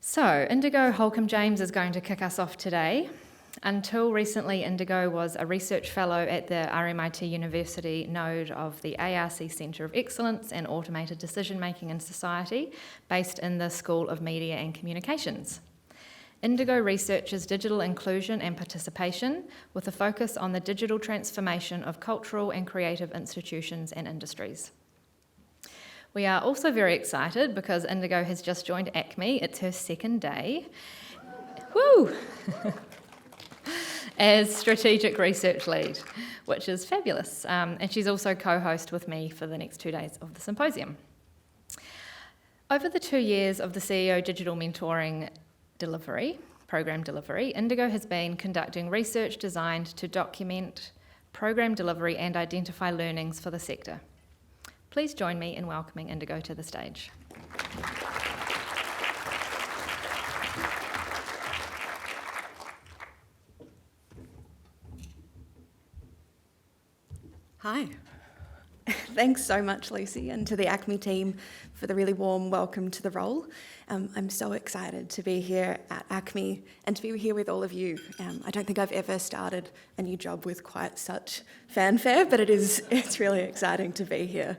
So, Indigo Holcombe-James is going to kick us off today. Until recently, Indigo was a research fellow at the RMIT University node of the ARC Centre of Excellence and Automated Decision Making in Society, based in the School of Media and Communications. Indigo researches digital inclusion and participation with a focus on the digital transformation of cultural and creative institutions and industries. We are also very excited because Indigo has just joined ACMI. It's her second day. Woo! As Strategic Research Lead, which is fabulous. And she's also co-host with me for the next 2 days of the symposium. Over the 2 years of the CEO Digital Mentoring program delivery, Indigo has been conducting research designed to document program delivery and identify learnings for the sector. Please join me in welcoming Indigo to the stage. Hi. Thanks so much, Lucy, and to the ACMI team for the really warm welcome to the role. I'm so excited to be here at ACMI and to be here with all of you. I don't think I've ever started a new job with quite such fanfare, but it's really exciting to be here.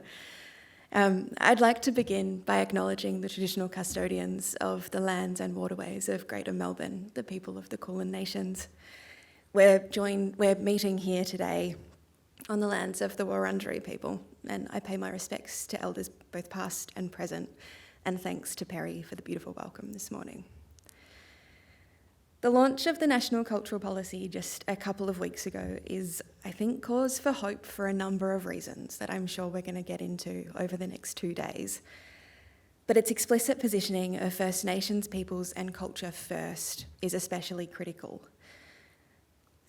I'd like to begin by acknowledging the traditional custodians of the lands and waterways of Greater Melbourne, the people of the Kulin Nations. We're meeting here today on the lands of the Wurundjeri people, and I pay my respects to elders both past and present, and thanks to Perry for the beautiful welcome this morning. The launch of the National Cultural Policy just a couple of weeks ago is, I think, cause for hope for a number of reasons that I'm sure we're going to get into over the next 2 days. But its explicit positioning of First Nations peoples and culture first is especially critical.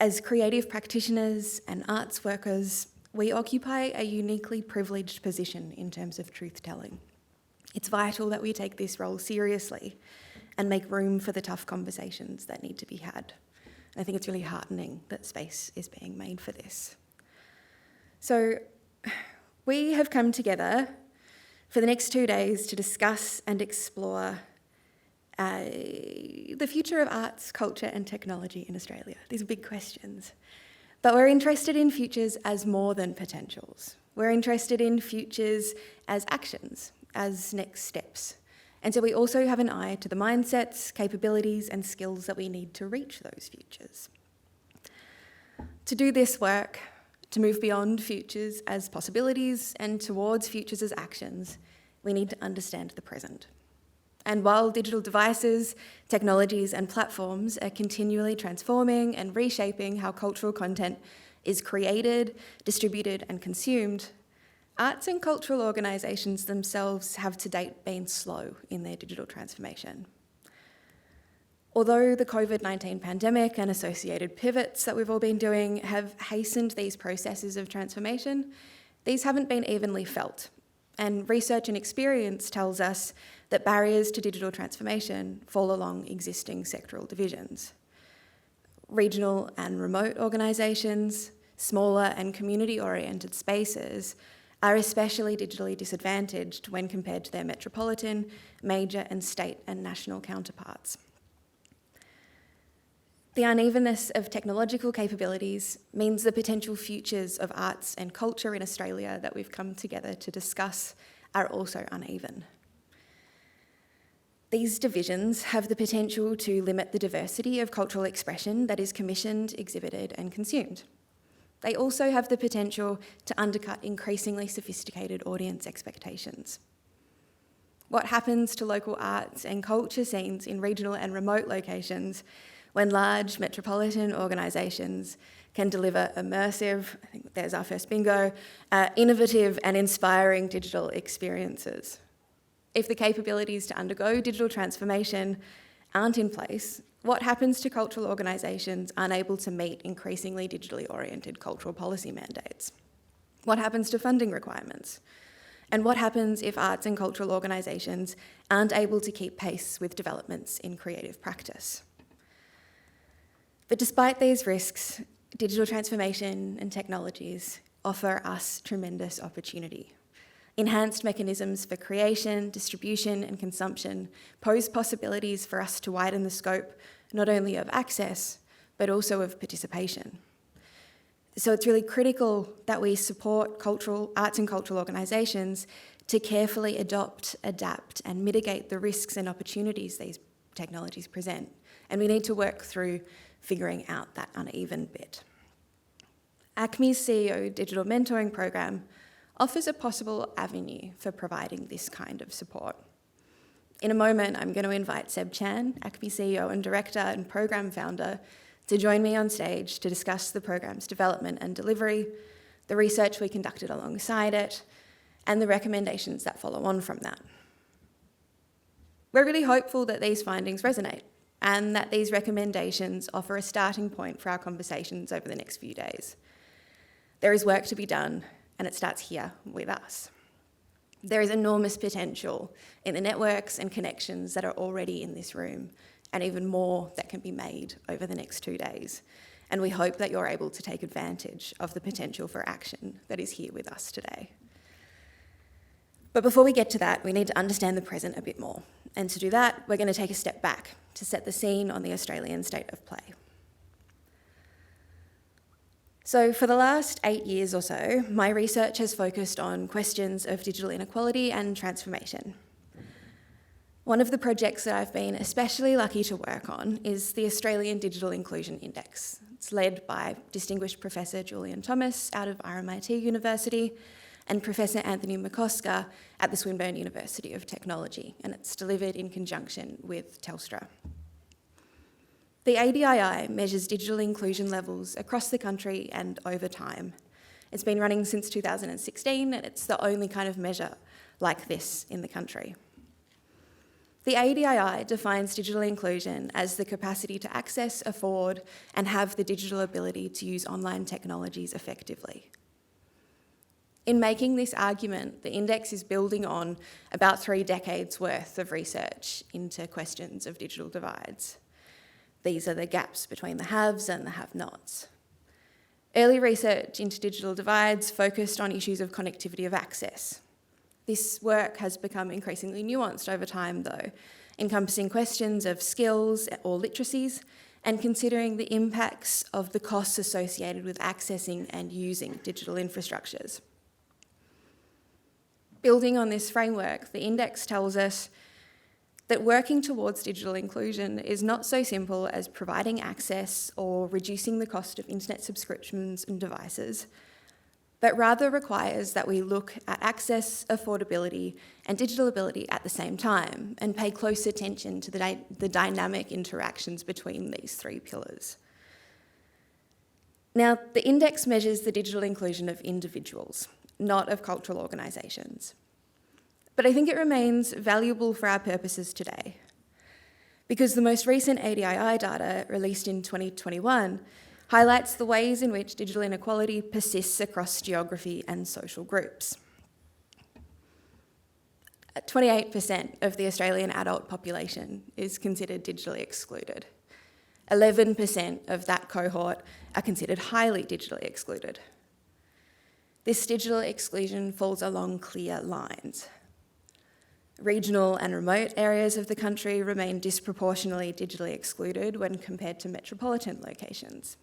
As creative practitioners and arts workers, we occupy a uniquely privileged position in terms of truth-telling. It's vital that we take this role seriously and make room for the tough conversations that need to be had. And I think it's really heartening that space is being made for this. So we have come together for the next 2 days to discuss and explore the future of arts, culture and technology in Australia. These are big questions. But we're interested in futures as more than potentials. We're interested in futures as actions, as next steps. And so we also have an eye to the mindsets, capabilities and skills that we need to reach those futures. To do this work, to move beyond futures as possibilities and towards futures as actions, we need to understand the present. And while digital devices, technologies and platforms are continually transforming and reshaping how cultural content is created, distributed and consumed, arts and cultural organisations themselves have to date been slow in their digital transformation. Although the COVID-19 pandemic and associated pivots that we've all been doing have hastened these processes of transformation, these haven't been evenly felt. And research and experience tells us that barriers to digital transformation fall along existing sectoral divisions. Regional and remote organisations, smaller and community-oriented spaces are especially digitally disadvantaged when compared to their metropolitan, major and state and national counterparts. The unevenness of technological capabilities means the potential futures of arts and culture in Australia that we've come together to discuss are also uneven. These divisions have the potential to limit the diversity of cultural expression that is commissioned, exhibited and consumed. They also have the potential to undercut increasingly sophisticated audience expectations. What happens to local arts and culture scenes in regional and remote locations when large metropolitan organisations can deliver immersive, I think there's our first bingo, innovative and inspiring digital experiences? If the capabilities to undergo digital transformation aren't in place, what happens to cultural organisations unable to meet increasingly digitally oriented cultural policy mandates? What happens to funding requirements? And what happens if arts and cultural organisations aren't able to keep pace with developments in creative practice? But despite these risks, digital transformation and technologies offer us tremendous opportunity. Enhanced mechanisms for creation, distribution and consumption pose possibilities for us to widen the scope not only of access, but also of participation. So it's really critical that we support arts and cultural organisations to carefully adopt, adapt and mitigate the risks and opportunities these technologies present. And we need to work through figuring out that uneven bit. ACMI's CEO Digital Mentoring Program offers a possible avenue for providing this kind of support. In a moment, I'm going to invite Seb Chan, ACMI CEO and Director and Program Founder, to join me on stage to discuss the program's development and delivery, the research we conducted alongside it, and the recommendations that follow on from that. We're really hopeful that these findings resonate and that these recommendations offer a starting point for our conversations over the next few days. There is work to be done, and it starts here with us. There is enormous potential in the networks and connections that are already in this room, and even more that can be made over the next 2 days. And we hope that you're able to take advantage of the potential for action that is here with us today. But before we get to that, we need to understand the present a bit more. And to do that, we're going to take a step back to set the scene on the Australian state of play. So for the last 8 years or so, my research has focused on questions of digital inequality and transformation. One of the projects that I've been especially lucky to work on is the Australian Digital Inclusion Index. It's led by distinguished Professor Julian Thomas out of RMIT University and Professor Anthony McCosker at the Swinburne University of Technology, and it's delivered in conjunction with Telstra. The ADII measures digital inclusion levels across the country and over time. It's been running since 2016, and it's the only kind of measure like this in the country. The ADII defines digital inclusion as the capacity to access, afford, and have the digital ability to use online technologies effectively. In making this argument, the index is building on about 3 decades worth of research into questions of digital divides. These are the gaps between the haves and the have-nots. Early research into digital divides focused on issues of connectivity of access. This work has become increasingly nuanced over time, though, encompassing questions of skills or literacies and considering the impacts of the costs associated with accessing and using digital infrastructures. Building on this framework, the index tells us that working towards digital inclusion is not so simple as providing access or reducing the cost of internet subscriptions and devices, but rather requires that we look at access, affordability, and digital ability at the same time and pay close attention to the dynamic interactions between these 3 pillars. Now, the index measures the digital inclusion of individuals, not of cultural organisations. But I think it remains valuable for our purposes today, because the most recent ADII data, released in 2021, highlights the ways in which digital inequality persists across geography and social groups. 28% of the Australian adult population is considered digitally excluded. 11% of that cohort are considered highly digitally excluded. This digital exclusion falls along clear lines. Regional and remote areas of the country remain disproportionately digitally excluded when compared to metropolitan locations.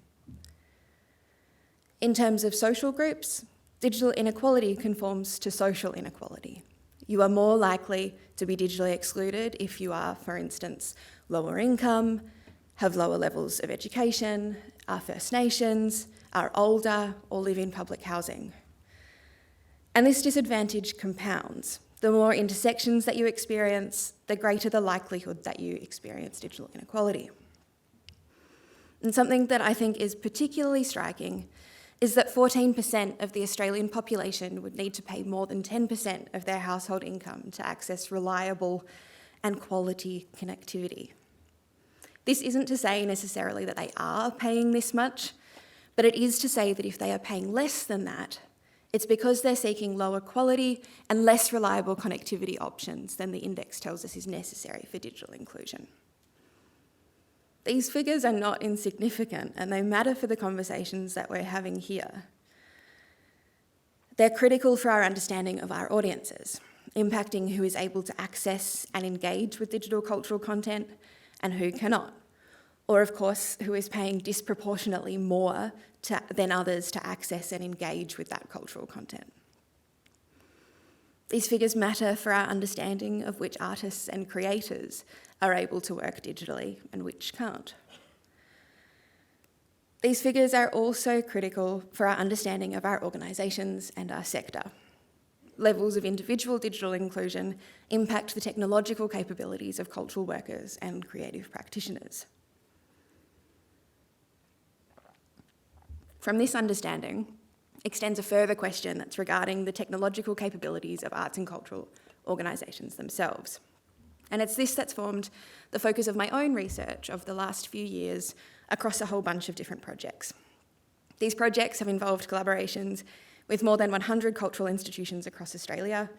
In terms of social groups, digital inequality conforms to social inequality. You are more likely to be digitally excluded if you are, for instance, lower income, have lower levels of education, are First Nations, are older, or live in public housing. And this disadvantage compounds. The more intersections that you experience, the greater the likelihood that you experience digital inequality. And something that I think is particularly striking is that 14% of the Australian population would need to pay more than 10% of their household income to access reliable and quality connectivity. This isn't to say necessarily that they are paying this much, but it is to say that if they are paying less than that, it's because they're seeking lower quality and less reliable connectivity options than the index tells us is necessary for digital inclusion. These figures are not insignificant, and they matter for the conversations that we're having here. They're critical for our understanding of our audiences, impacting who is able to access and engage with digital cultural content and who cannot. Or, of course, who is paying disproportionately more than others to access and engage with that cultural content. These figures matter for our understanding of which artists and creators are able to work digitally and which can't. These figures are also critical for our understanding of our organisations and our sector. Levels of individual digital inclusion impact the technological capabilities of cultural workers and creative practitioners. From this understanding extends a further question that's regarding the technological capabilities of arts and cultural organisations themselves. And it's this that's formed the focus of my own research of the last few years across a whole bunch of different projects. These projects have involved collaborations with more than 100 cultural institutions across Australia,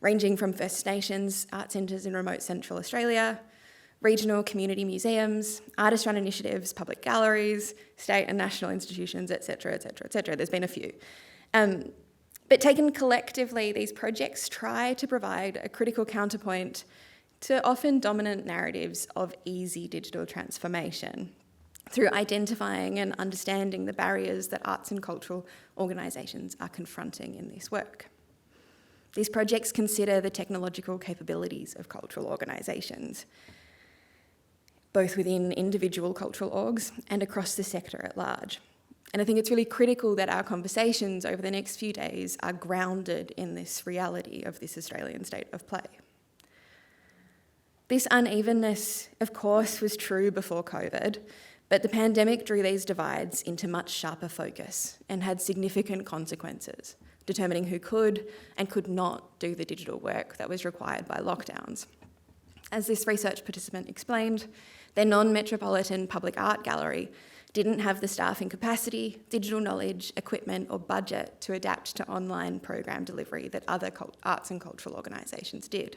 ranging from First Nations art centres in remote Central Australia, regional community museums, artist-run initiatives, public galleries, state and national institutions, etc., etc., etc. There's been a few. But taken collectively, these projects try to provide a critical counterpoint to often dominant narratives of easy digital transformation through identifying and understanding the barriers that arts and cultural organisations are confronting in this work. These projects consider the technological capabilities of cultural organisations, both within individual cultural orgs and across the sector at large. And I think it's really critical that our conversations over the next few days are grounded in this reality of this Australian state of play. This unevenness, of course, was true before COVID, but the pandemic drew these divides into much sharper focus and had significant consequences, determining who could and could not do the digital work that was required by lockdowns. As this research participant explained, their non-metropolitan public art gallery didn't have the staffing capacity, digital knowledge, equipment or budget to adapt to online program delivery that other arts and cultural organisations did.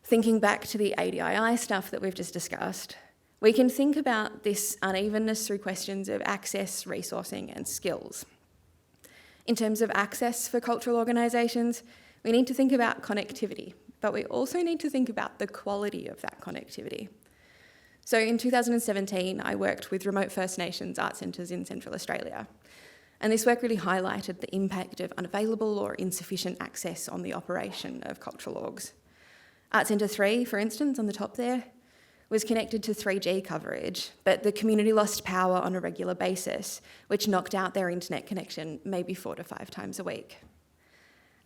Thinking back to the ADII stuff that we've just discussed, we can think about this unevenness through questions of access, resourcing and skills. In terms of access for cultural organisations, we need to think about connectivity, but we also need to think about the quality of that connectivity. So in 2017, I worked with remote First Nations art centres in Central Australia, and this work really highlighted the impact of unavailable or insufficient access on the operation of cultural orgs. Art Centre 3, for instance, on the top there, was connected to 3G coverage, but the community lost power on a regular basis, which knocked out their internet connection maybe 4 to 5 times a week.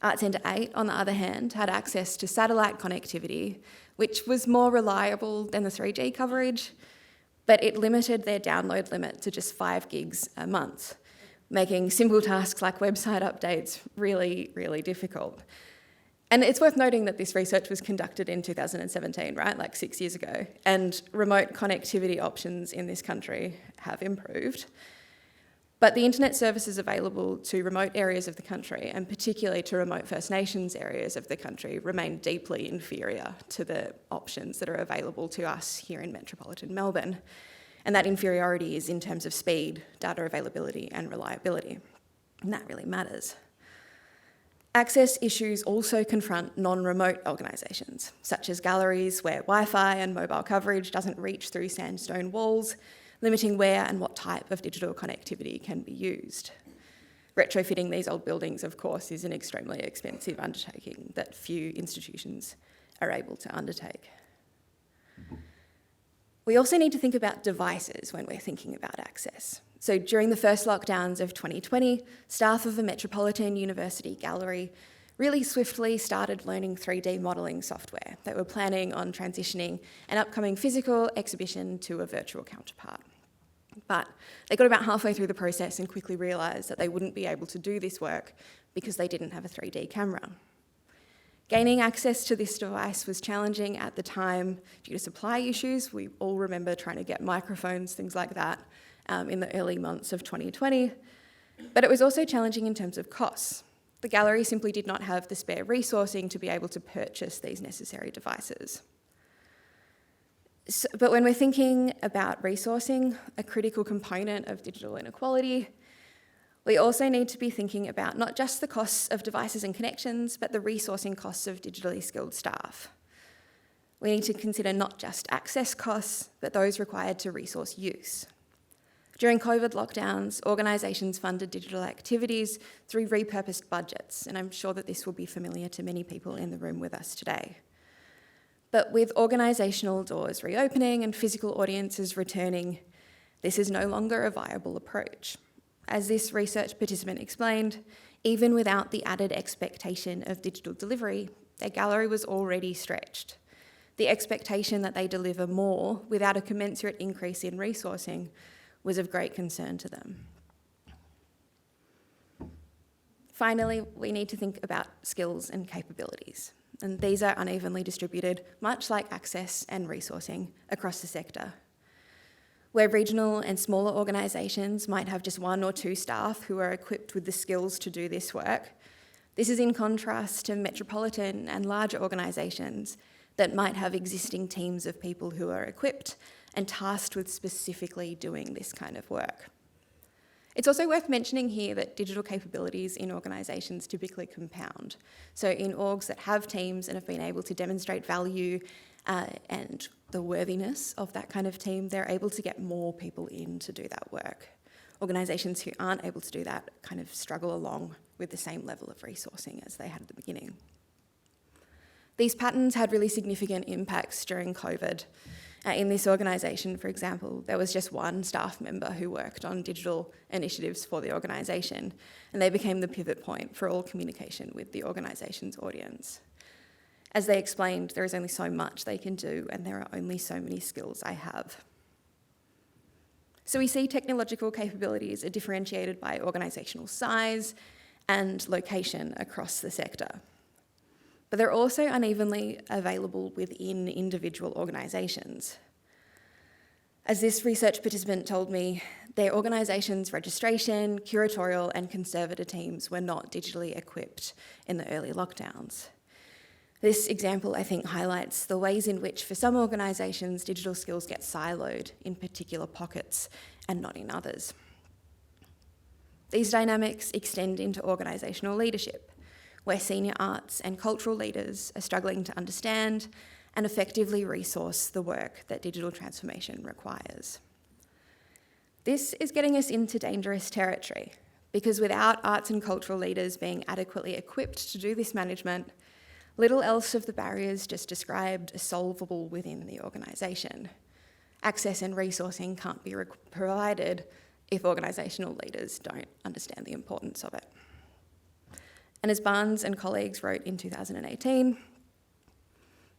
Art Centre 8, on the other hand, had access to satellite connectivity, which was more reliable than the 3G coverage, but it limited their download limit to just 5 gigs a month, making simple tasks like website updates really, really difficult. And it's worth noting that this research was conducted in 2017, right, like 6 years ago, and remote connectivity options in this country have improved. But the internet services available to remote areas of the country, and particularly to remote First Nations areas of the country, remain deeply inferior to the options that are available to us here in metropolitan Melbourne. And that inferiority is in terms of speed, data availability and reliability. And that really matters. Access issues also confront non-remote organisations, such as galleries where Wi-Fi and mobile coverage doesn't reach through sandstone walls, limiting where and what type of digital connectivity can be used. Retrofitting these old buildings, of course, is an extremely expensive undertaking that few institutions are able to undertake. We also need to think about devices when we're thinking about access. So during the first lockdowns of 2020, staff of a Metropolitan University gallery really swiftly started learning 3D modelling software. They were planning on transitioning an upcoming physical exhibition to a virtual counterpart. But they got about halfway through the process and quickly realised that they wouldn't be able to do this work because they didn't have a 3D camera. Gaining access to this device was challenging at the time due to supply issues. We all remember trying to get microphones, things like that, in the early months of 2020. But it was also challenging in terms of costs. The gallery simply did not have the spare resourcing to be able to purchase these necessary devices. But when we're thinking about resourcing, a critical component of digital inequality, We also need to be thinking about not just the costs of devices and connections, but the resourcing costs of digitally skilled staff. We need to consider not just access costs, but those required to resource use. During COVID lockdowns, organisations funded digital activities through repurposed budgets, and I'm sure that this will be familiar to many people in the room with us today. But with organisational doors reopening and physical audiences returning, this is no longer a viable approach. As this research participant explained, even without the added expectation of digital delivery, their gallery was already stretched. The expectation that they deliver more without a commensurate increase in resourcing was of great concern to them. Finally, we need to think about skills and capabilities, and these are unevenly distributed, much like access and resourcing across the sector. Where regional and smaller organisations might have just one or two staff who are equipped with the skills to do this work, this is in contrast to metropolitan and larger organisations that might have existing teams of people who are equipped and tasked with specifically doing this kind of work. It's also worth mentioning here that digital capabilities in organisations typically compound. So in orgs that have teams and have been able to demonstrate value and the worthiness of that kind of team, they're able to get more people in to do that work. Organisations who aren't able to do that kind of struggle along with the same level of resourcing as they had at the beginning. These patterns had really significant impacts during COVID. In this organisation, for example, there was just one staff member who worked on digital initiatives for the organisation, and they became the pivot point for all communication with the organisation's audience. As they explained, there is only so much they can do, and there are only so many skills I have. So we see technological capabilities are differentiated by organisational size and location across the sector. But they're also unevenly available within individual organisations. As this research participant told me, their organisation's registration, curatorial and conservator teams were not digitally equipped in the early lockdowns. This example, I think, highlights the ways in which, for some organisations, digital skills get siloed in particular pockets and not in others. These dynamics extend into organisational leadership, where senior arts and cultural leaders are struggling to understand and effectively resource the work that digital transformation requires. This is getting us into dangerous territory, because without arts and cultural leaders being adequately equipped to do this management, little else of the barriers just described are solvable within the organisation. Access and resourcing can't be provided if organisational leaders don't understand the importance of it. And as Barnes and colleagues wrote in 2018,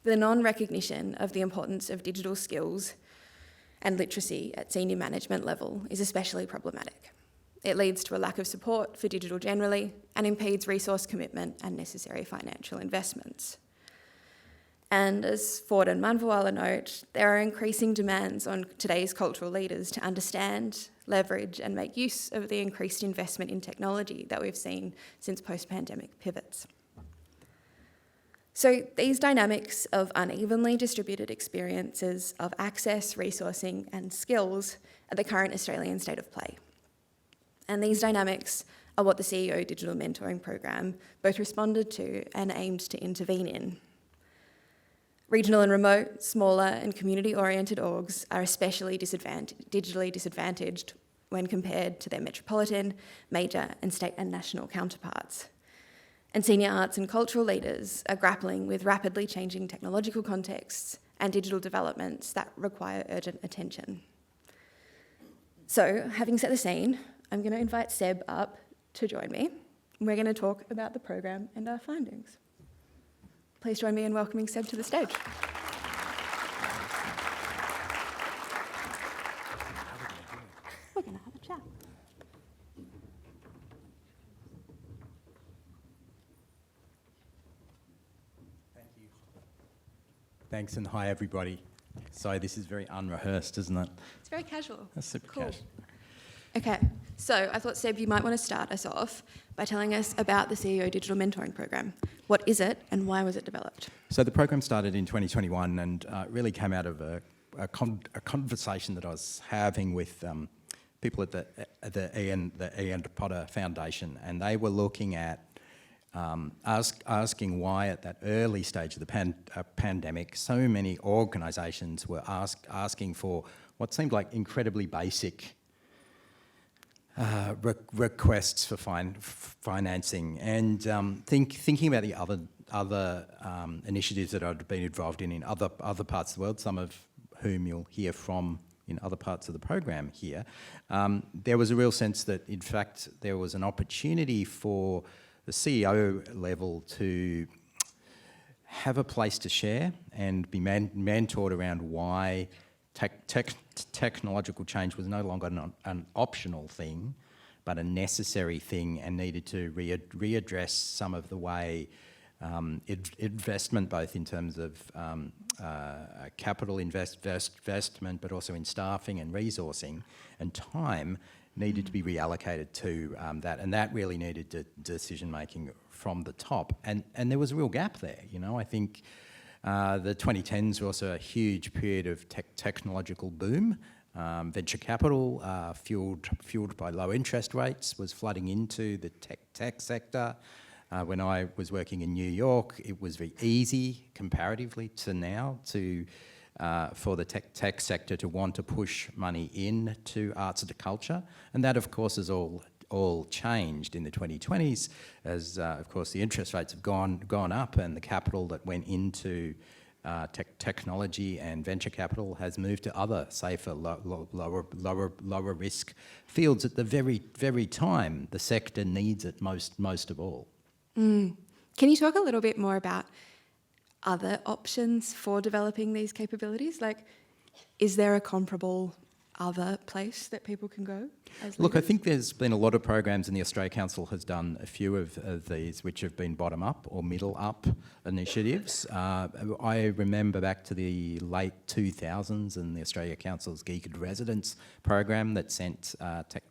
the non-recognition of the importance of digital skills and literacy at senior management level is especially problematic. It leads to a lack of support for digital generally and impedes resource commitment and necessary financial investments. And as Ford and Manvawala note, there are increasing demands on today's cultural leaders to understand, leverage and make use of the increased investment in technology that we've seen since post-pandemic pivots. So these dynamics of unevenly distributed experiences of access, resourcing and skills are the current Australian state of play. And these dynamics are what the CEO Digital Mentoring Program both responded to and aimed to intervene in. Regional and remote, smaller and community-oriented orgs are especially digitally disadvantaged when compared to their metropolitan, major and state and national counterparts. And senior arts and cultural leaders are grappling with rapidly changing technological contexts and digital developments that require urgent attention. So, having set the scene, I'm going to invite Seb up to join me. We're going to talk about the program and our findings. Please join me in welcoming Seb to the stage. We're going to have a chat. Thank you. Thanks and hi everybody. So this is very unrehearsed, isn't it? It's very casual. That's super Cool. casual. Okay, so I thought, Seb, you might want to start us off by telling us about the CEO Digital Mentoring Program. What is it and why was it developed? So the program started in 2021 and really came out of a conversation that I was having with people at the Ian Potter Foundation, and they were looking at asking why at that early stage of the pandemic so many organisations were asking for what seemed like incredibly basic requests for financing, and thinking about the other initiatives that I'd been involved in other parts of the world, some of whom you'll hear from in other parts of the program here, there was a real sense that, in fact, there was an opportunity for the CEO level to have a place to share and be mentored around why technological change was no longer an optional thing, but a necessary thing, and needed to readdress some of the way investment, both in terms of capital investment, but also in staffing and resourcing and time, needed to be reallocated to that, and that really needed decision making from the top, and there was a real gap there. You know, I think the 2010s were also a huge period of technological boom. Venture capital, fueled by low interest rates, was flooding into the tech sector. When I was working in New York, it was very easy, comparatively to now, for the tech sector to want to push money into arts and culture, and that, of course, has all changed in the 2020s, as of course the interest rates have gone up, and the capital that went into technology and venture capital has moved to other safer, lower risk fields at the very time the sector needs it most of all. Can you talk a little bit more about other options for developing these capabilities? Like, is there a comparable other place that people can go as leaders? Look, I think there's been a lot of programs, and the Australia Council has done a few of these, which have been bottom-up or middle-up initiatives. I remember back to the late 2000s and the Australia Council's Geek in Residence program that sent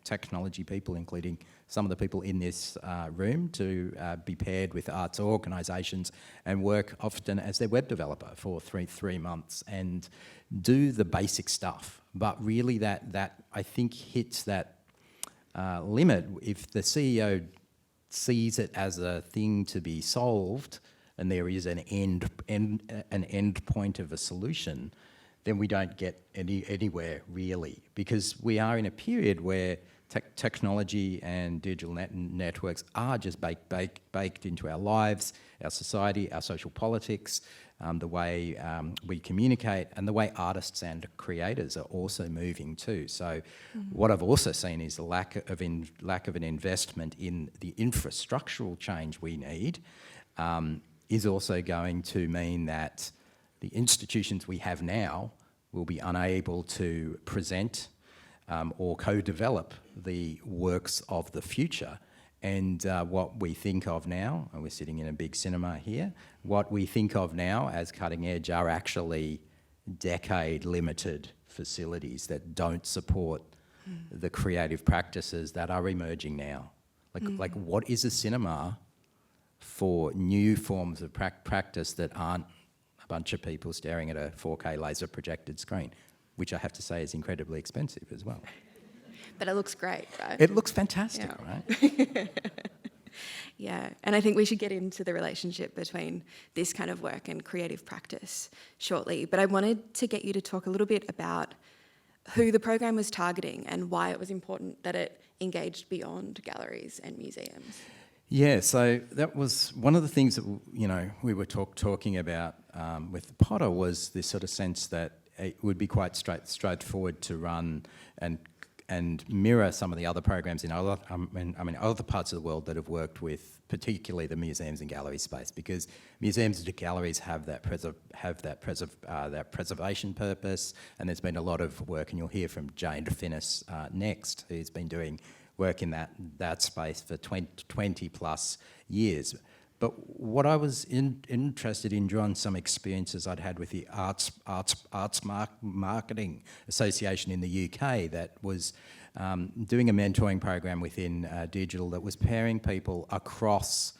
technology people, including some of the people in this room, to be paired with arts organisations and work often as their web developer for three months and do the basic stuff. But really that I think hits that limit if the CEO sees it as a thing to be solved and there is an end point of a solution, then we don't get anywhere really, because we are in a period where technology and digital networks are just baked into our lives, our society, our social politics, the way we communicate, and the way artists and creators are also moving too. So what I've also seen is the lack of an investment in the infrastructural change we need is also going to mean that the institutions we have now will be unable to present or co-develop the works of the future. And what we think of now, and we're sitting in a big cinema here, what we think of now as cutting edge are actually decade-limited facilities that don't support the creative practices that are emerging now. Like what is a cinema for new forms of practice that aren't a bunch of people staring at a 4K laser projected screen, which I have to say is incredibly expensive as well. But it looks great, right? It looks fantastic, right? Yeah, and I think we should get into the relationship between this kind of work and creative practice shortly. But I wanted to get you to talk a little bit about who the program was targeting and why it was important that it engaged beyond galleries and museums. Yeah, so that was one of the things that we were talking about with Potter, was this sort of sense that it would be quite straightforward to run and mirror some of the other programs in other parts of the world that have worked with particularly the museums and gallery space, because museums and galleries have that preservation purpose, and there's been a lot of work, and you'll hear from Jane Finnis next, who's been doing work in that space for 20 plus years. But what I was interested in, drawing some experiences I'd had with the Arts Marketing Association in the UK, that was doing a mentoring program within digital that was pairing people across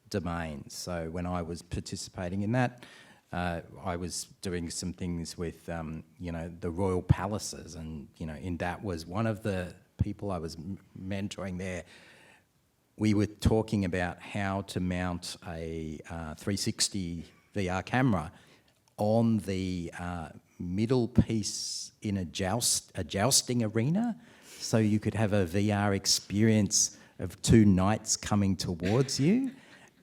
domains. So when I was participating in that, I was doing some things with the royal palaces, and in that was one of the people I was mentoring there, we were talking about how to mount a 360 VR camera on the middle piece in a jousting arena, so you could have a VR experience of two knights coming towards you.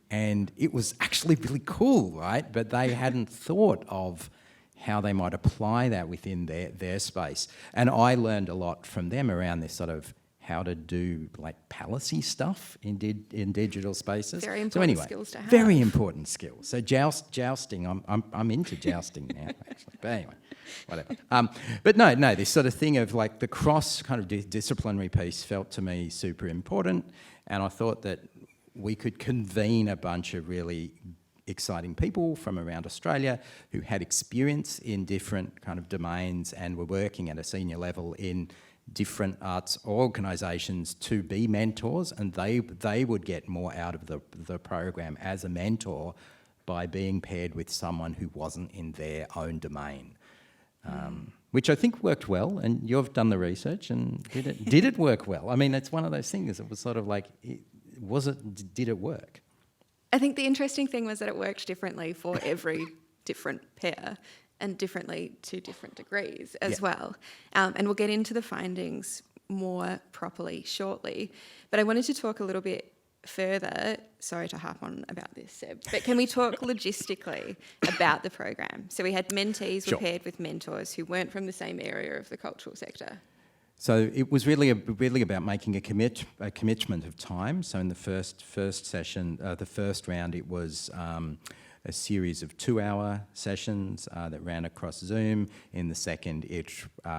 And it was actually really cool, right? But they hadn't thought of how they might apply that within their space. And I learned a lot from them around this sort of how to do like palacy stuff in digital spaces. Very important skills to have. Very important skills. So jousting, I'm into jousting now, actually. But anyway, whatever. But no, this sort of thing of like the cross kind of disciplinary piece felt to me super important, and I thought that we could convene a bunch of really exciting people from around Australia who had experience in different kind of domains and were working at a senior level in different arts organisations to be mentors, and they would get more out of the program as a mentor by being paired with someone who wasn't in their own domain. Which I think worked well, and you've done the research, and did it work well? I mean, it's one of those things, it was sort of like, did it work? I think the interesting thing was that it worked differently for every different pair and differently to different degrees as well. And we'll get into the findings more properly shortly. But I wanted to talk a little bit further, sorry to harp on about this, Seb, but can we talk logistically about the program? So we had mentees were paired with mentors who weren't from the same area of the cultural sector. So it was really about making a commitment of time. So in the first session, the first round, it was a series of 2-hour sessions that ran across Zoom. In the second, it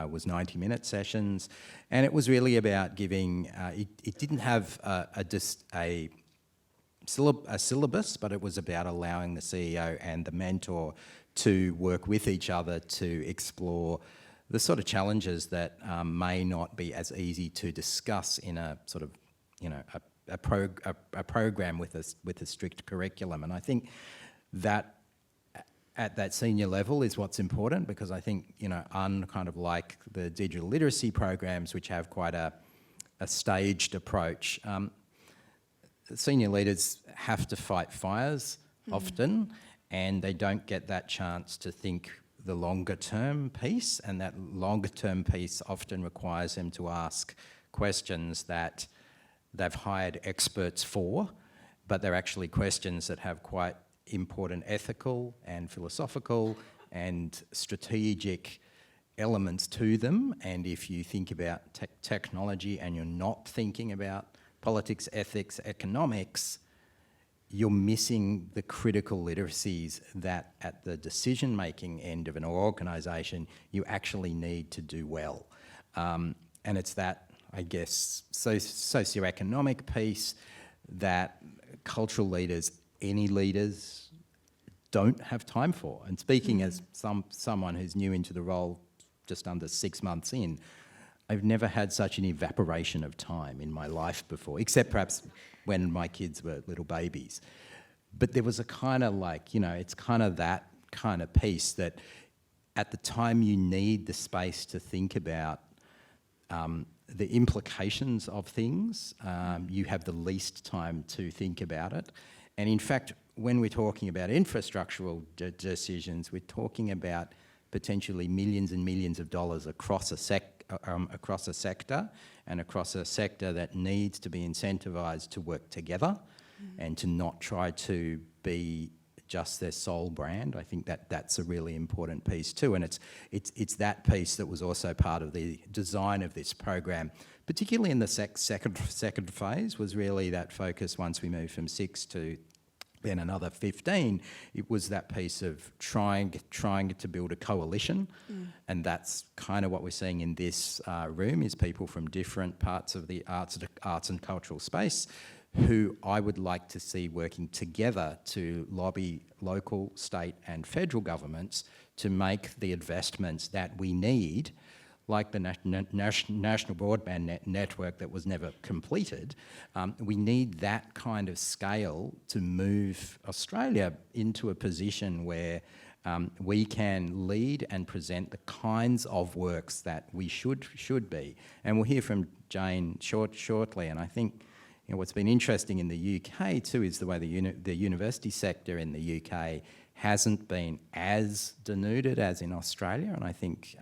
was 90-minute sessions, and it was really about giving. It didn't have a syllabus, but it was about allowing the CEO and the mentor to work with each other to explore the sort of challenges that may not be as easy to discuss in a sort of, a program with a strict curriculum. And I think that at that senior level is what's important, because I think, kind of like the digital literacy programs, which have quite a staged approach, senior leaders have to fight fires often, and they don't get that chance to think the longer term piece, and that longer term piece often requires them to ask questions that they've hired experts for, but they're actually questions that have quite important ethical and philosophical and strategic elements to them. And if you think about technology and you're not thinking about politics, ethics, economics, you're missing the critical literacies that at the decision-making end of an organisation you actually need to do well. And it's that, I guess, socioeconomic piece that cultural leaders, any leaders, don't have time for. And speaking as someone who's new into the role, just under 6 months in, I've never had such an evaporation of time in my life before, except perhaps when my kids were little babies. But there was a kind of like, it's kind of that kind of piece that at the time you need the space to think about the implications of things, you have the least time to think about it. And in fact, when we're talking about infrastructural decisions, we're talking about potentially millions and millions of dollars across a sector, and across a sector that needs to be incentivised to work together and to not try to be just their sole brand. I think that's a really important piece too, and it's that piece that was also part of the design of this program, particularly in the second phase, was really that focus once we moved from 6 to then another 15. It was that piece of trying to build a coalition, and that's kind of what we're seeing in this room, is people from different parts of the arts and cultural space who I would like to see working together to lobby local, state and federal governments to make the investments that we need, like the national broadband network that was never completed. We need that kind of scale to move Australia into a position where we can lead and present the kinds of works that we should be. And we'll hear from Jane shortly, and I think what's been interesting in the UK too is the way the university sector in the UK hasn't been as denuded as in Australia, and I think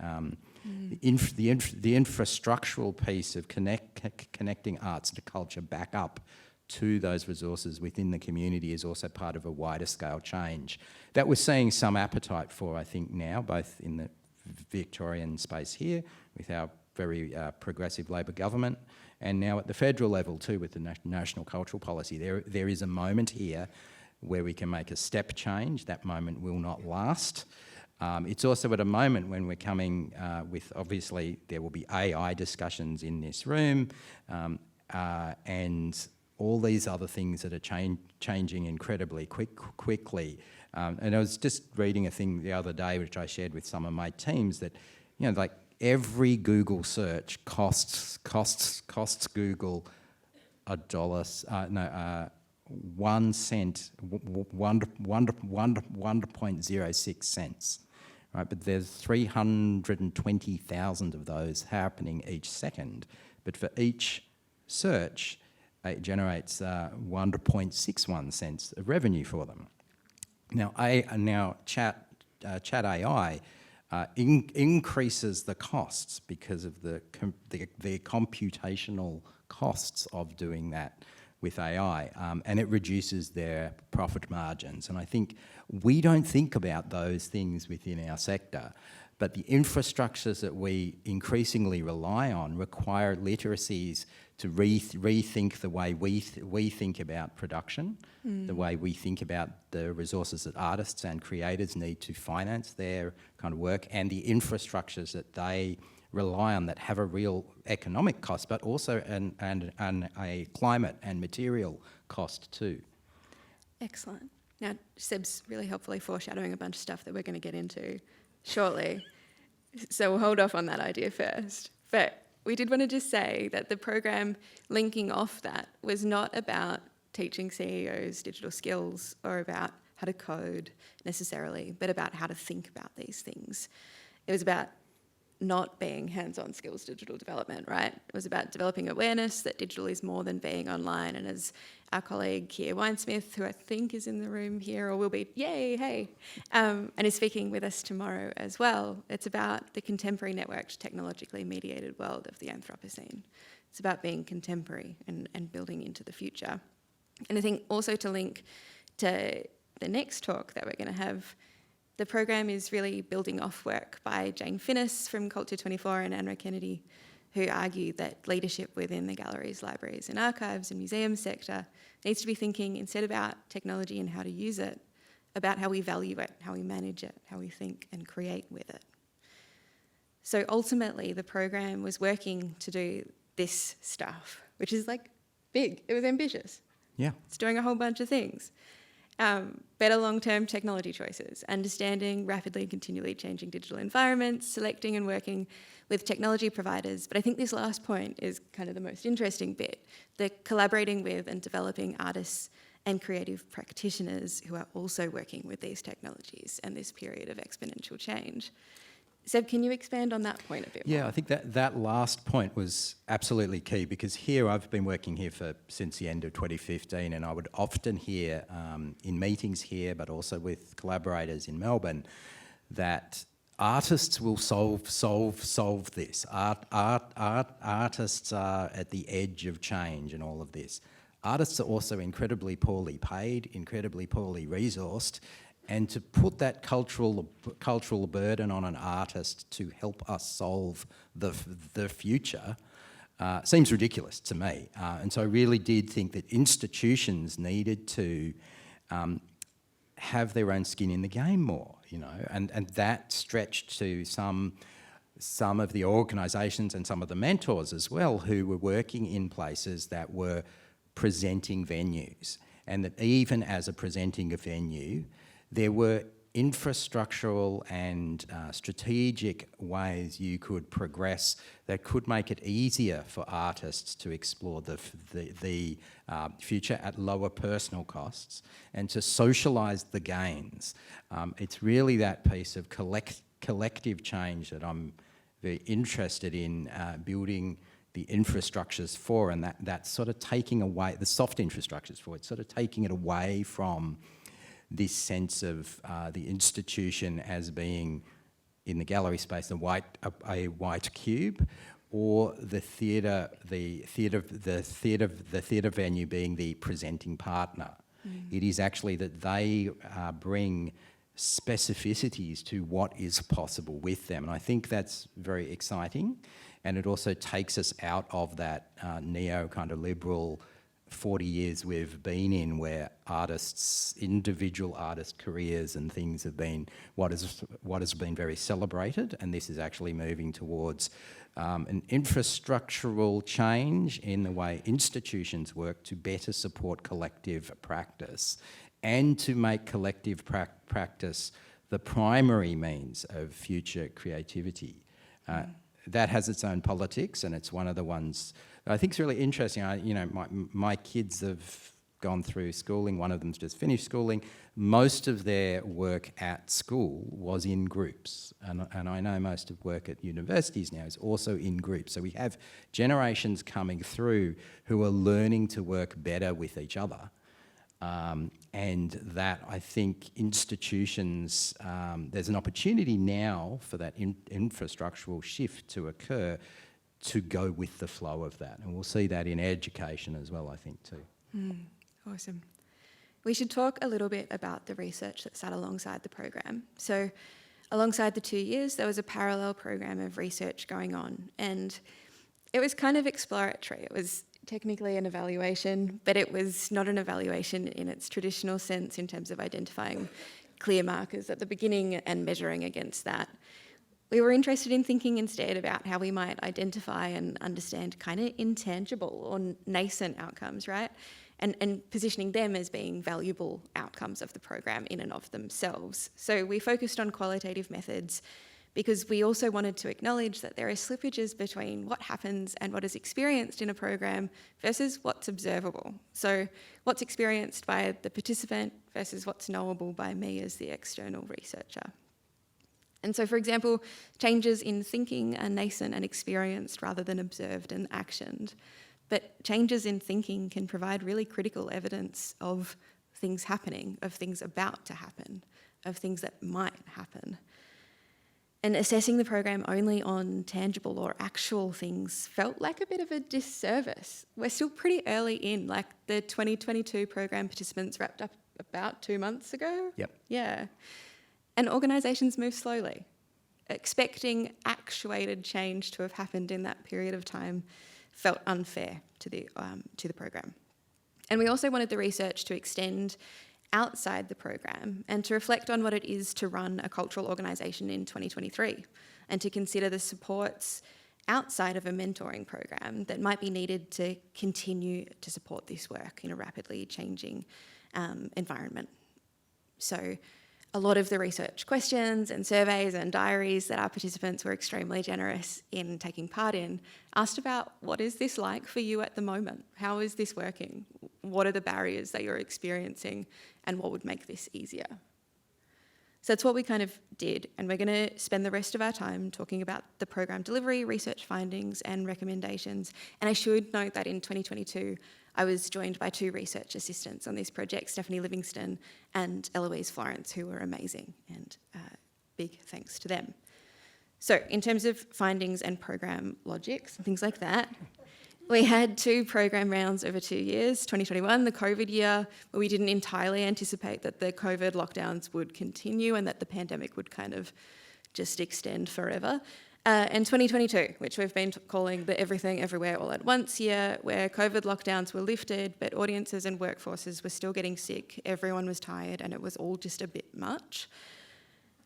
the infrastructural piece of connecting arts to culture back up to those resources within the community is also part of a wider scale change that we're seeing some appetite for, I think, now, both in the Victorian space here with our very progressive Labor government, and now at the federal level too with the National Cultural Policy. There is a moment here where we can make a step change. That moment will not last. It's also at a moment when we're coming with, obviously, there will be AI discussions in this room, and all these other things that are changing incredibly quickly. And I was just reading a thing the other day, which I shared with some of my teams, that, like every Google search costs Google $1 cent, 1.06 cents. Right, but there's 320,000 of those happening each second. But for each search, it generates 1.61 cents of revenue for them. Now, Chat AI increases the costs because of the computational costs of doing that with AI, and it reduces their profit margins. And I think we don't think about those things within our sector, but the infrastructures that we increasingly rely on require literacies to rethink the way we think about production, the way we think about the resources that artists and creators need to finance their kind of work, and the infrastructures that they rely on that have a real economic cost, but also a climate and material cost too. Excellent. Now, Seb's really helpfully foreshadowing a bunch of stuff that we're going to get into shortly. So we'll hold off on that idea first. But we did want to just say that the program linking off that was not about teaching CEOs digital skills or about how to code necessarily, but about how to think about these things. It was about not being hands-on skills digital development, right? It was about developing awareness that digital is more than being online. And as our colleague Keir Winesmith, who I think is in the room here or will be, yay, hey, and is speaking with us tomorrow as well, it's about the contemporary networked, technologically mediated world of the Anthropocene. It's about being contemporary and building into the future. And I think also to link to the next talk that we're going to have, the program is really building off work by Jane Finnis from Culture24 and Anna Kennedy, who argue that leadership within the galleries, libraries and archives and museum sector needs to be thinking, instead about technology and how to use it, about how we value it, how we manage it, how we think and create with it. So ultimately, the program was working to do this stuff, which is like big. It was ambitious. Yeah. It's doing a whole bunch of things. Better long-term technology choices, understanding rapidly and continually changing digital environments, selecting and working with technology providers. But I think this last point is kind of the most interesting bit, the collaborating with and developing artists and creative practitioners who are also working with these technologies and this period of exponential change. Seb, can you expand on that point a bit more? Yeah, I think that last point was absolutely key, because here I've been working here since the end of 2015, and I would often hear in meetings here, but also with collaborators in Melbourne, that artists will solve this. Artists are at the edge of change and all of this. Artists are also incredibly poorly paid, incredibly poorly resourced, and to put that cultural burden on an artist to help us solve the future seems ridiculous to me. And so I really did think that institutions needed to have their own skin in the game more, and that stretched to some of the organisations and some of the mentors as well, who were working in places that were presenting venues, and that even as a presenting venue, there were infrastructural and strategic ways you could progress that could make it easier for artists to explore the future at lower personal costs and to socialise the gains. It's really that piece of collective change that I'm very interested in building the infrastructures for, and that's sort of taking away, the soft infrastructures for it, sort of taking it away from this sense of the institution as being, in the gallery space, a white cube, or the theatre venue being the presenting partner. It is actually that they bring specificities to what is possible with them, and I think that's very exciting. And it also takes us out of that neo kind of liberal 40 years we've been in, where individual artist careers and things have been what has been very celebrated, and this is actually moving towards an infrastructural change in the way institutions work to better support collective practice and to make collective practice the primary means of future creativity. That has its own politics, and it's one of the ones I think is really interesting. My kids have gone through schooling. One of them's just finished schooling. Most of their work at school was in groups, and I know most of work at universities now is also in groups. So we have generations coming through who are learning to work better with each other. And that, I think, institutions, there's an opportunity now for that infrastructural shift to occur to go with the flow of that. And we'll see that in education as well, I think, too. Awesome. We should talk a little bit about the research that sat alongside the program. So alongside the 2 years, there was a parallel program of research going on, and it was kind of exploratory. It was technically an evaluation, but it was not an evaluation in its traditional sense in terms of identifying clear markers at the beginning and measuring against that. We were interested in thinking instead about how we might identify and understand kind of intangible or nascent outcomes, right? And positioning them as being valuable outcomes of the program in and of themselves. So we focused on qualitative methods because we also wanted to acknowledge that there are slippages between what happens and what is experienced in a program versus what's observable. So what's experienced by the participant versus what's knowable by me as the external researcher. And so, for example, changes in thinking are nascent and experienced rather than observed and actioned. But changes in thinking can provide really critical evidence of things happening, of things about to happen, of things that might happen. And assessing the program only on tangible or actual things felt like a bit of a disservice. We're still pretty early in, like the 2022 program participants wrapped up about 2 months ago. Yep. Yeah. And organisations move slowly. Expecting actuated change to have happened in that period of time felt unfair to the program. And we also wanted the research to extend outside the program and to reflect on what it is to run a cultural organisation in 2023 and to consider the supports outside of a mentoring program that might be needed to continue to support this work in a rapidly changing environment. So a lot of the research questions and surveys and diaries that our participants were extremely generous in taking part in asked about what is this like for you at the moment? How is this working? What are the barriers that you're experiencing and what would make this easier? So that's what we kind of did, and we're going to spend the rest of our time talking about the program delivery, research findings and recommendations. And I should note that in 2022, I was joined by 2 research assistants on this project, Stephanie Livingston and Eloise Florence, who were amazing, and big thanks to them. So in terms of findings and program logics and things like that, we had 2 program rounds over 2 years, 2021, the COVID year, where we didn't entirely anticipate that the COVID lockdowns would continue and that the pandemic would kind of just extend forever. And 2022, which we've been calling the Everything Everywhere All at Once year, where COVID lockdowns were lifted, but audiences and workforces were still getting sick, everyone was tired, and it was all just a bit much.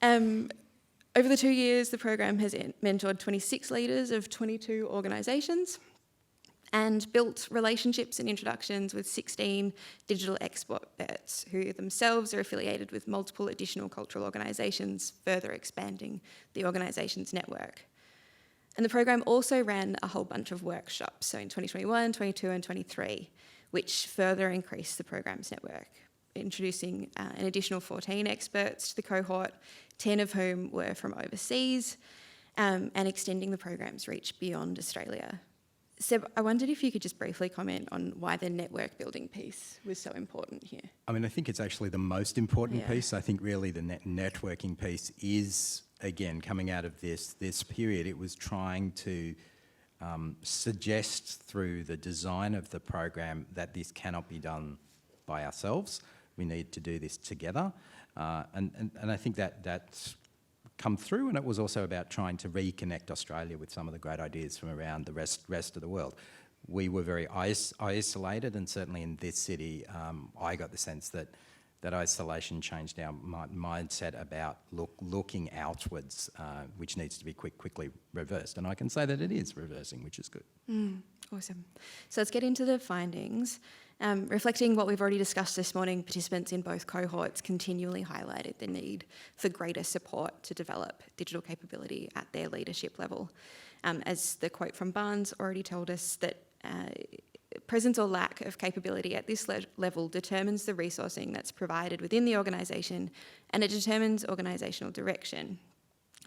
Over the 2 years, the program has mentored 26 leaders of 22 organisations. and built relationships and introductions with 16 digital experts who themselves are affiliated with multiple additional cultural organisations, further expanding the organisation's network. And the program also ran a whole bunch of workshops, so in 2021, 22 and 23, which further increased the program's network, introducing an additional 14 experts to the cohort, 10 of whom were from overseas, and extending the program's reach beyond Australia. Seb, I wondered if you could just briefly comment on why the network building piece was so important here. I mean, I think it's actually the most important piece. I think really the networking piece is, again, coming out of this period, it was trying to suggest through the design of the program that this cannot be done by ourselves. We need to do this together. And I think that's come through, and it was also about trying to reconnect Australia with some of the great ideas from around the rest of the world. We were very isolated, and certainly in this city, I got the sense that isolation changed our mindset about looking outwards, which needs to be quickly reversed. And I can say that it is reversing, which is good. Awesome. So let's get into the findings. Reflecting what we've already discussed this morning, participants in both cohorts continually highlighted the need for greater support to develop digital capability at their leadership level. As the quote from Barnes already told us, that presence or lack of capability at this level determines the resourcing that's provided within the organisation, and it determines organisational direction.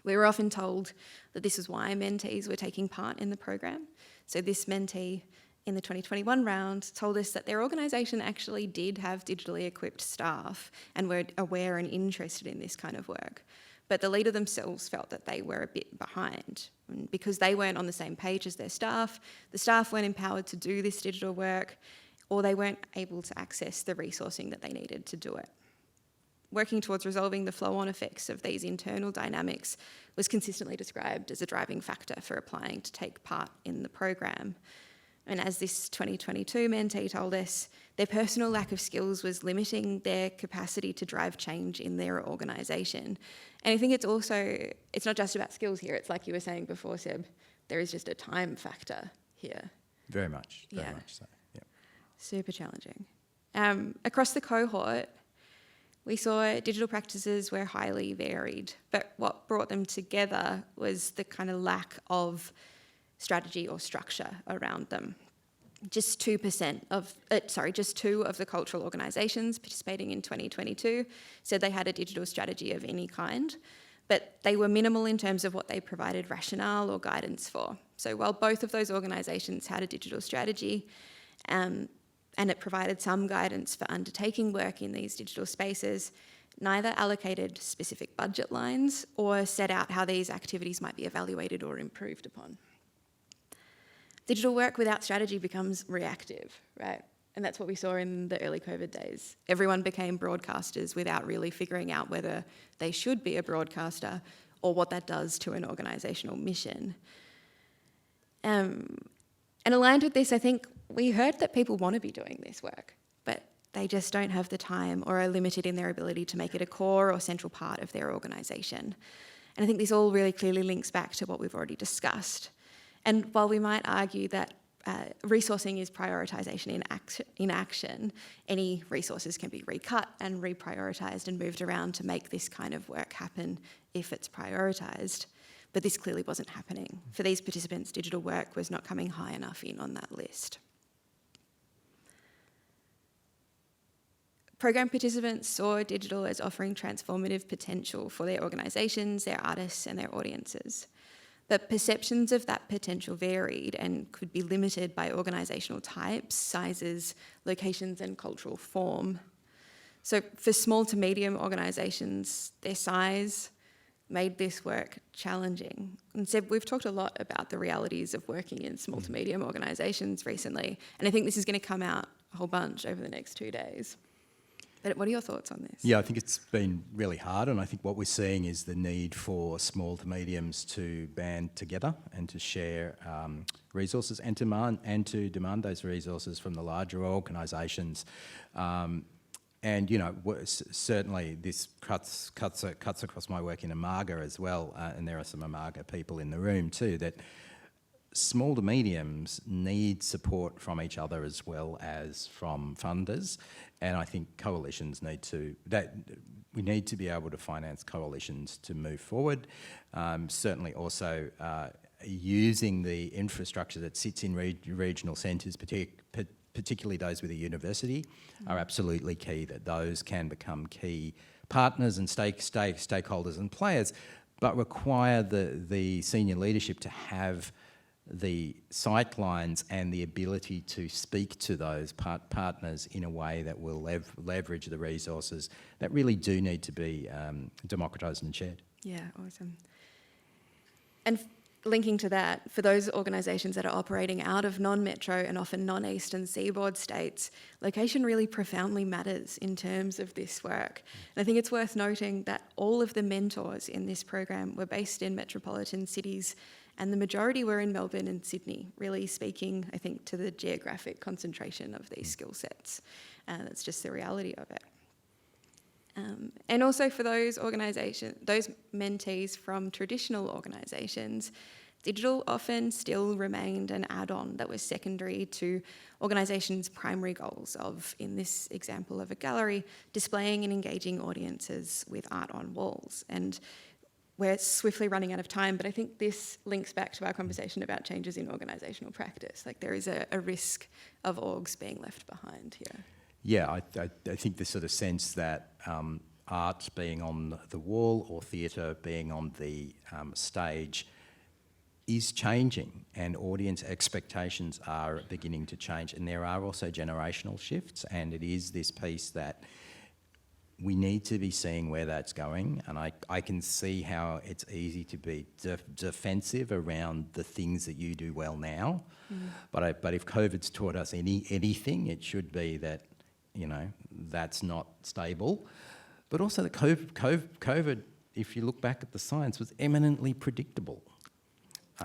We were often told that this is why mentees were taking part in the program. So this mentee in the 2021 round told us that their organisation actually did have digitally equipped staff and were aware and interested in this kind of work. But the leader themselves felt that they were a bit behind. And because they weren't on the same page as their staff, the staff weren't empowered to do this digital work, or they weren't able to access the resourcing that they needed to do it. Working towards resolving the flow-on effects of these internal dynamics was consistently described as a driving factor for applying to take part in the program. And as this 2022 mentee told us, their personal lack of skills was limiting their capacity to drive change in their organisation. And I think it's not just about skills here, it's like you were saying before, Seb, there is just a time factor here. Very much so, yeah. Super challenging. Across the cohort, we saw digital practices were highly varied, but what brought them together was the kind of lack of strategy or structure around them. Just 2 of the cultural organisations participating in 2022 said they had a digital strategy of any kind, but they were minimal in terms of what they provided rationale or guidance for. So while both of those organisations had a digital strategy, and it provided some guidance for undertaking work in these digital spaces, neither allocated specific budget lines or set out how these activities might be evaluated or improved upon. Digital work without strategy becomes reactive, right? And that's what we saw in the early COVID days. Everyone became broadcasters without really figuring out whether they should be a broadcaster or what that does to an organisational mission. And aligned with this, I think we heard that people want to be doing this work, but they just don't have the time or are limited in their ability to make it a core or central part of their organisation. And I think this all really clearly links back to what we've already discussed. And while we might argue that resourcing is prioritisation in action, any resources can be recut and reprioritised and moved around to make this kind of work happen if it's prioritised. But this clearly wasn't happening. For these participants, digital work was not coming high enough in on that list. Program participants saw digital as offering transformative potential for their organisations, their artists and their audiences. But perceptions of that potential varied and could be limited by organisational types, sizes, locations and cultural form. So for small to medium organisations, their size made this work challenging. And Seb, we've talked a lot about the realities of working in small to medium organisations recently, and I think this is going to come out a whole bunch over the next 2 days. But what are your thoughts on this? Yeah, I think it's been really hard, and I think what we're seeing is the need for small to mediums to band together and to share resources and to demand those resources from the larger organisations. And certainly this cuts across my work in Amaga as well, and there are some Amaga people in the room too. That small to mediums need support from each other as well as from funders, and I think coalitions we need to be able to finance coalitions to move forward. Certainly also using the infrastructure that sits in regional centres, particularly those with a university, are absolutely key, that those can become key partners and stakeholders and players, but require the senior leadership to have the sightlines and the ability to speak to those partners in a way that will leverage the resources that really do need to be democratised and shared. Yeah, awesome. And linking to that, for those organisations that are operating out of non-metro and often non-eastern seaboard states, location really profoundly matters in terms of this work. And I think it's worth noting that all of the mentors in this program were based in metropolitan cities, and the majority were in Melbourne and Sydney, really speaking, I think, to the geographic concentration of these skill sets. And that's just the reality of it. And also for those organisations, those mentees from traditional organisations, digital often still remained an add-on that was secondary to organisations' primary goals of, in this example of a gallery, displaying and engaging audiences with art on walls. And we're swiftly running out of time, but I think this links back to our conversation about changes in organisational practice. Like, there is a risk of orgs being left behind here. Yeah, I think the sort of sense that art being on the wall or theatre being on the stage is changing, and audience expectations are beginning to change, and there are also generational shifts, and it is this piece that we need to be seeing where that's going. And I can see how it's easy to be defensive around the things that you do well now, but if COVID's taught us anything, it should be that, you know, that's not stable. But also that COVID, if you look back at the science, was eminently predictable.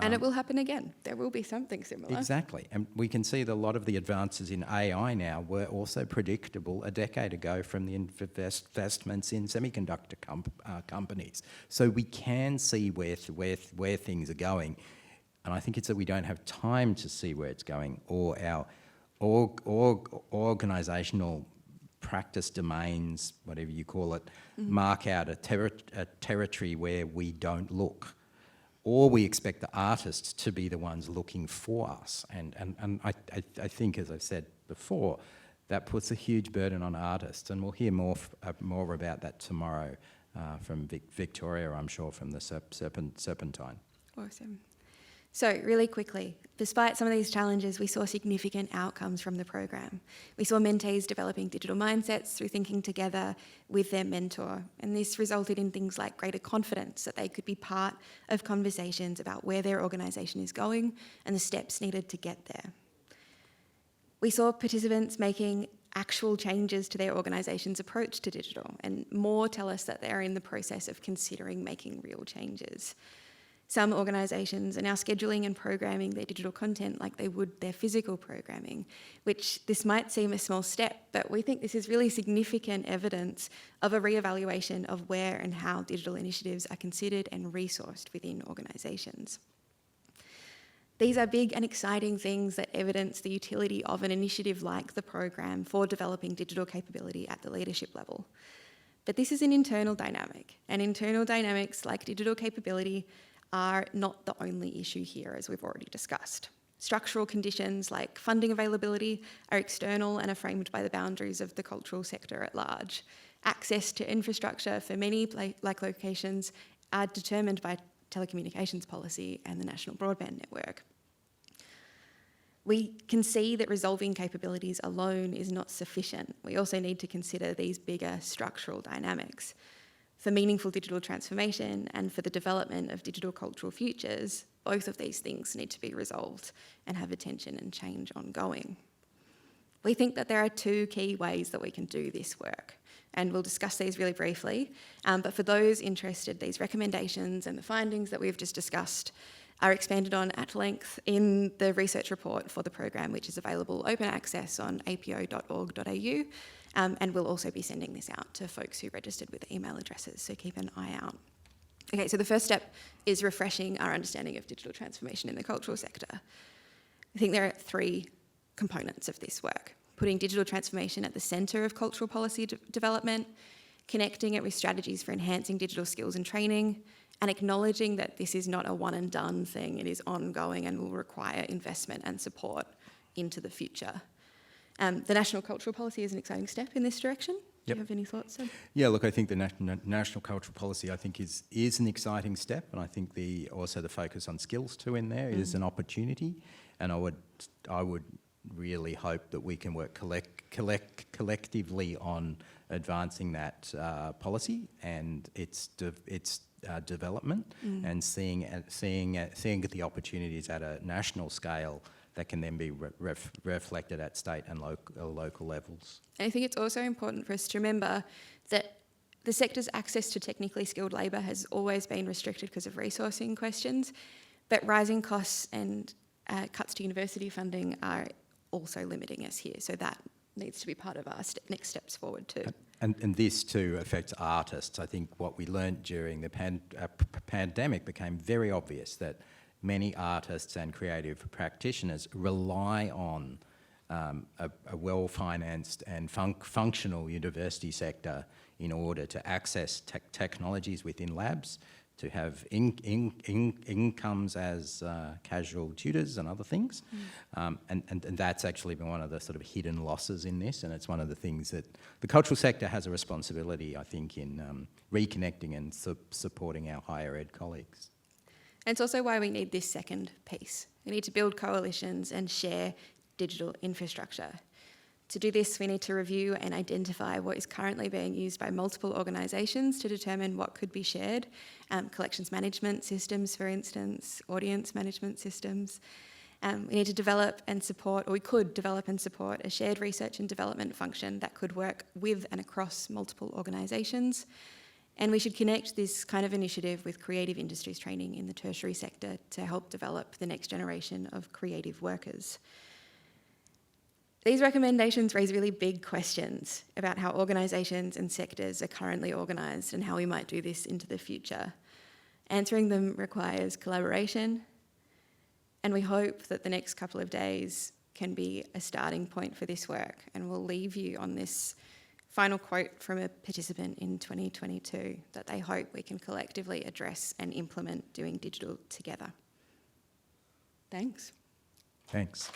And it will happen again. There will be something similar. Exactly. And we can see that a lot of the advances in AI now were also predictable a decade ago from the investments in semiconductor companies. So we can see where things are going. And I think it's that we don't have time to see where it's going, or our organisational practice domains, whatever you call it, mark out a territory where we don't look. Or we expect the artists to be the ones looking for us. And I think, as I've said before, that puts a huge burden on artists. And we'll hear more about that tomorrow from Victoria, I'm sure, from the Serpentine. Awesome. So really quickly, despite some of these challenges, we saw significant outcomes from the program. We saw mentees developing digital mindsets through thinking together with their mentor, and this resulted in things like greater confidence that they could be part of conversations about where their organisation is going and the steps needed to get there. We saw participants making actual changes to their organisation's approach to digital, and more tell us that they're in the process of considering making real changes. Some organisations are now scheduling and programming their digital content like they would their physical programming, which this might seem a small step, but we think this is really significant evidence of a re-evaluation of where and how digital initiatives are considered and resourced within organisations. These are big and exciting things that evidence the utility of an initiative like the program for developing digital capability at the leadership level. But this is an internal dynamic, and internal dynamics like digital capability are not the only issue here, as we've already discussed. Structural conditions like funding availability are external and are framed by the boundaries of the cultural sector at large. Access to infrastructure for many locations are determined by telecommunications policy and the National Broadband Network. We can see that resolving capabilities alone is not sufficient. We also need to consider these bigger structural dynamics. For meaningful digital transformation and for the development of digital cultural futures, both of these things need to be resolved and have attention and change ongoing. We think that there are two key ways that we can do this work, and we'll discuss these really briefly. But for those interested, these recommendations and the findings that we've just discussed are expanded on at length in the research report for the program, which is available open access on apo.org.au. And we'll also be sending this out to folks who registered with email addresses, so keep an eye out. Okay, so the first step is refreshing our understanding of digital transformation in the cultural sector. I think there are three components of this work: putting digital transformation at the centre of cultural policy development, connecting it with strategies for enhancing digital skills and training, and acknowledging that this is not a one and done thing, it is ongoing and will require investment and support into the future. The National Cultural Policy is an exciting step in this direction. Do you have any thoughts, Seb? Yeah, look, I think the National Cultural Policy, I think, is an exciting step, and I think also the focus on skills too in there is an opportunity, and I would really hope that we can work collectively on advancing that policy and its development, and seeing the opportunities at a national scale that can then be reflected at state and local levels. And I think it's also important for us to remember that the sector's access to technically skilled labour has always been restricted because of resourcing questions, but rising costs and cuts to university funding are also limiting us here. So that needs to be part of our next steps forward too. And this too affects artists. I think what we learnt during the pandemic became very obvious that many artists and creative practitioners rely on a well-financed and functional university sector in order to access technologies within labs, to have incomes as casual tutors and other things. And that's actually been one of the sort of hidden losses in this, and it's one of the things that the cultural sector has a responsibility, I think, in reconnecting and supporting our higher ed colleagues. And it's also why we need this second piece. We need to build coalitions and share digital infrastructure. To do this, we need to review and identify what is currently being used by multiple organisations to determine what could be shared. Collections management systems, for instance, audience management systems. We need to develop and support, or we could develop and support, a shared research and development function that could work with and across multiple organisations. And we should connect this kind of initiative with creative industries training in the tertiary sector to help develop the next generation of creative workers. These recommendations raise really big questions about how organisations and sectors are currently organised and how we might do this into the future. Answering them requires collaboration, and we hope that the next couple of days can be a starting point for this work. And we'll leave you on this final quote from a participant in 2022 that they hope we can collectively address and implement doing digital together. Thanks. Thanks.